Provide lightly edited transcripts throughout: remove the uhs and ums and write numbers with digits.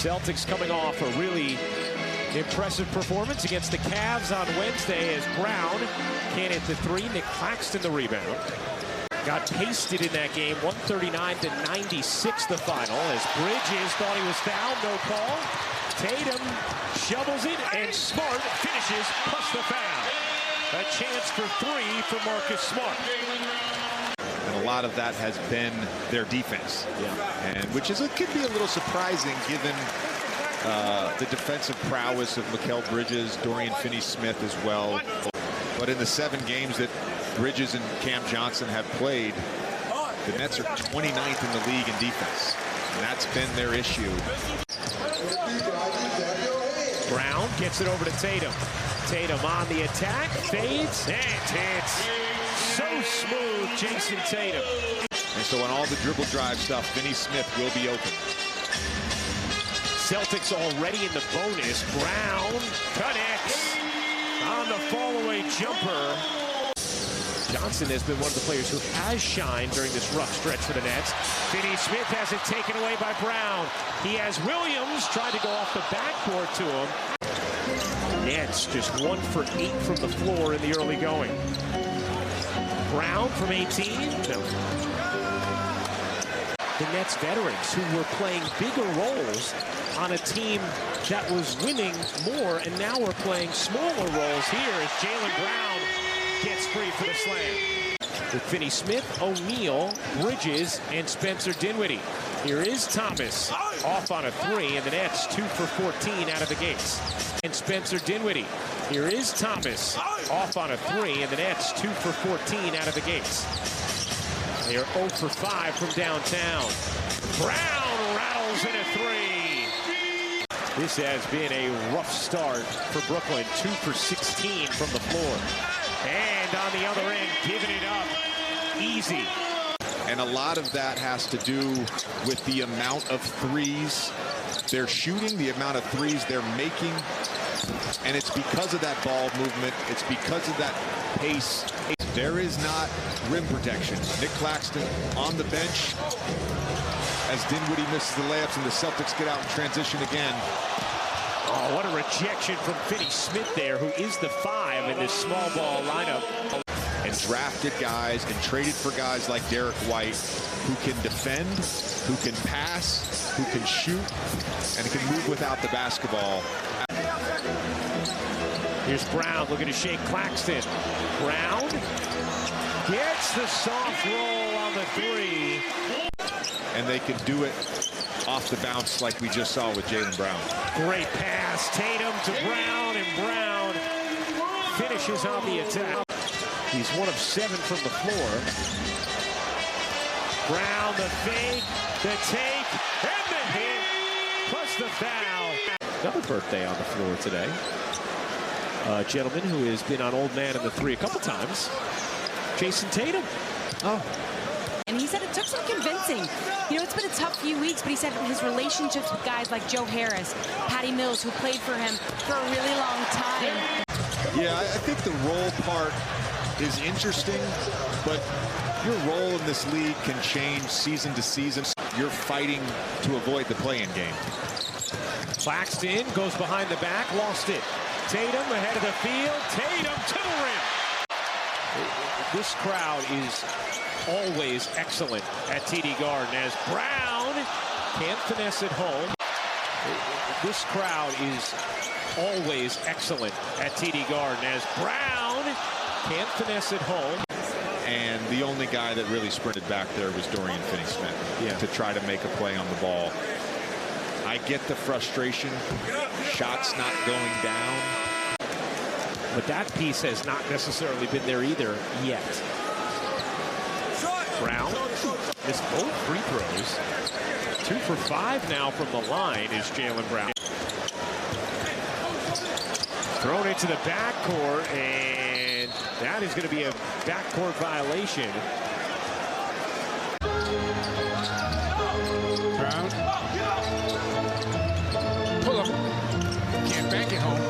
Celtics coming off a really impressive performance against the Cavs on Wednesday as Brown can't hit the three. Nick Claxton the rebound. Got pasted in that game, 139-96 the final, as Bridges thought he was fouled, no call. Tatum shovels it, and Smart finishes plus the foul. A chance for three for Marcus Smart. And a lot of that has been their defense, and which could be a little surprising given the defensive prowess of Mikal Bridges, Dorian Finney-Smith as well. But in the 7 games that Bridges and Cam Johnson have played, the Nets are 29th in the league in defense, and that's been their issue. Brown gets it over to Tatum. Tatum on the attack, fades, and hits. So smooth, Jason Tatum. And so on all the dribble drive stuff, Finney-Smith will be open. Celtics already in the bonus. Brown connects on the fall-away jumper. Johnson has been one of the players who has shined during this rough stretch for the Nets. Finney-Smith has it taken away by Brown. He has Williams trying to go off the backcourt to him. Nets just 1 for 8 from the floor in the early going. Brown from 18. No. The Nets veterans who were playing bigger roles on a team that was winning more, and now we're playing smaller roles here as Jaylen Brown gets free for the slam. With Finney-Smith, O'Neal, Bridges, and Spencer Dinwiddie. Here is Thomas off on a 3, and the Nets 2 for 14 out of the gates. And Spencer Dinwiddie. Here is Thomas off on a 3, and the Nets 2 for 14 out of the gates. They are 0 for 5 from downtown. Brown rattles in a 3. This has been a rough start for Brooklyn. 2 for 16 from the floor. And on the other end, giving it up easy. And a lot of that has to do with the amount of threes they're shooting, the amount of threes they're making. And it's because of that ball movement. It's because of that pace. There is not rim protection. Nick Claxton on the bench as Dinwiddie misses the layups and the Celtics get out in transition again. Oh, what a rejection from Finney-Smith there, who is the 5 in this small ball lineup. And drafted guys and traded for guys like Derek White, who can defend, who can pass, who can shoot, and can move without the basketball. Here's Brown looking to shake Claxton. Brown gets the soft roll on the 3. And they can do it off the bounce like we just saw with Jaylen Brown. Great pass, Tatum to Brown, and Brown finishes on the attack. He's 1 of 7 from the floor. Brown, the fake, the take, and the hit, plus the foul. Another birthday on the floor today. A gentleman who has been on Old Man in the 3 a couple times. Jason Tatum. Oh. And he said it took some convincing. You know, it's been a tough few weeks, but he said his relationships with guys like Joe Harris, Patty Mills, who played for him for a really long time. Yeah, I think the role part is interesting, but your role in this league can change season to season. You're fighting to avoid the play-in game. Claxton goes behind the back, lost it. Tatum ahead of the field. Tatum to the rim. This crowd is always excellent at TD Garden as Brown can't finesse it home. This crowd is always excellent at TD Garden as Brown can't finesse it home. And the only guy that really sprinted back there was Dorian Finney-Smith to try to make a play on the ball. I get the frustration. Shots not going down. But that piece has not necessarily been there either yet. Brown missed both free throws. 2 for 5 now from the line is Jaylen Brown. Thrown into the backcourt, and that is going to be a backcourt violation. Brown. Pull up. Can't bank it home.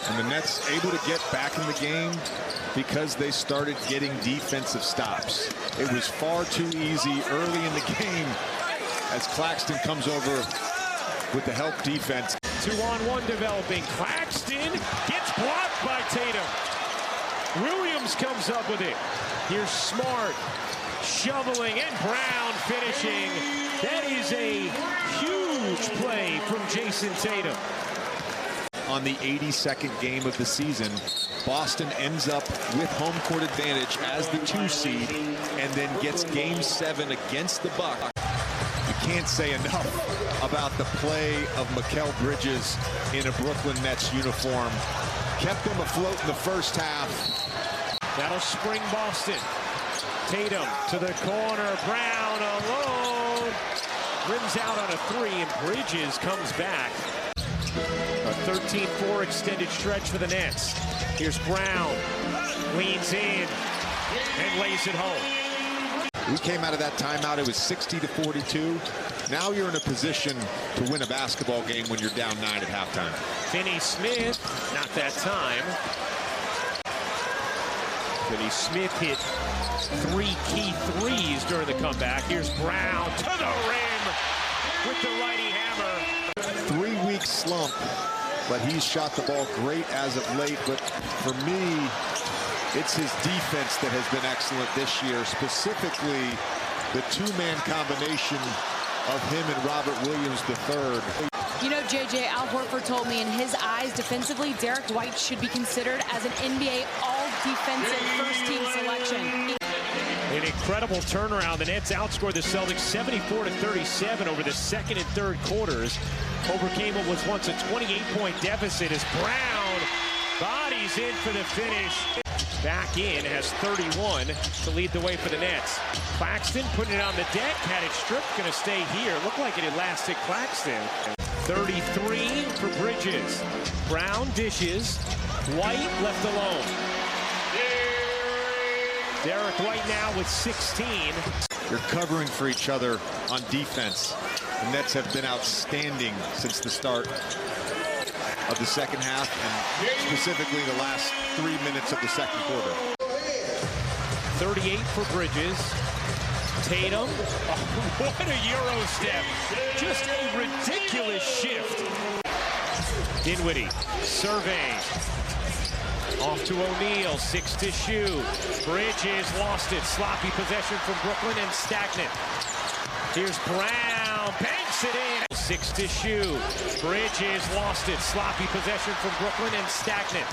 And the Nets able to get back in the game because they started getting defensive stops. It was far too easy early in the game as Claxton comes over with the help defense. 2-on-1 developing. Claxton gets blocked by Tatum. Williams comes up with it. Here's Smart shoveling and Brown finishing. That is a huge play from Jason Tatum. On the 82nd game of the season, Boston ends up with home court advantage as the 2 seed and then gets Game 7 against the Bucks. You can't say enough about the play of Mikal Bridges in a Brooklyn Nets uniform. Kept them afloat in the first half. That'll spring Boston. Tatum to the corner. Brown alone. Rims out on a 3, and Bridges comes back. A 13-4 extended stretch for the Nets. Here's Brown. Leans in and lays it home. We came out of that timeout. It was 60-42. Now you're in a position to win a basketball game when you're down 9 at halftime. Finney Smith, not that time. Finney Smith hit 3 key threes during the comeback. Here's Brown to the rim with the righty hammer. 3-week slump, but he's shot the ball great as of late. But for me, it's his defense that has been excellent this year, specifically the 2-man combination of him and Robert Williams III. You know, JJ, Al Horford told me in his eyes, defensively, Derek White should be considered as an NBA all-defensive first-team selection. An incredible turnaround. The Nets outscored the Celtics 74-37 over the second and third quarters. Overcame what was once a 28-point deficit as Brown bodies in for the finish. Back in, has 31 to lead the way for the Nets. Claxton putting it on the deck, had it stripped, gonna stay here. Looked like it elastic Claxton. 33 for Bridges. Brown dishes, White left alone. Derek White now with 16. They're covering for each other on defense. The Nets have been outstanding since the start of the second half, and specifically the last 3 minutes of the second quarter. 38 for Bridges. Tatum, oh, what a Euro step. Just a ridiculous shift. Dinwiddie surveying. Off to O'Neal, 6 to shoot. Bridges lost it. Sloppy possession from Brooklyn and stagnant. Here's Brown, banks it in. 6 to shoot. Bridges lost it. Sloppy possession from Brooklyn and stagnant.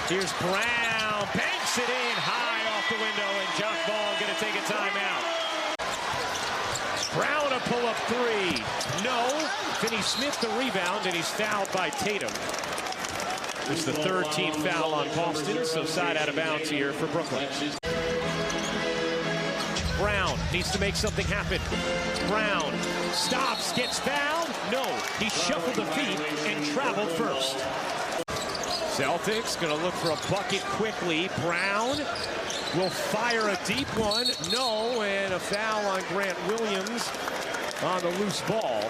Here's Brown, banks it in high off the window, and Jock Ball going to take a timeout. Brown a pull-up 3. No. Finney Smith the rebound, and he's fouled by Tatum. It's the 3rd team foul on Boston, so side out of bounds here for Brooklyn. Brown needs to make something happen. Brown stops, gets fouled. No, he shuffled the feet and traveled first. Celtics going to look for a bucket quickly. Brown will fire a deep one. No, and a foul on Grant Williams on the loose ball.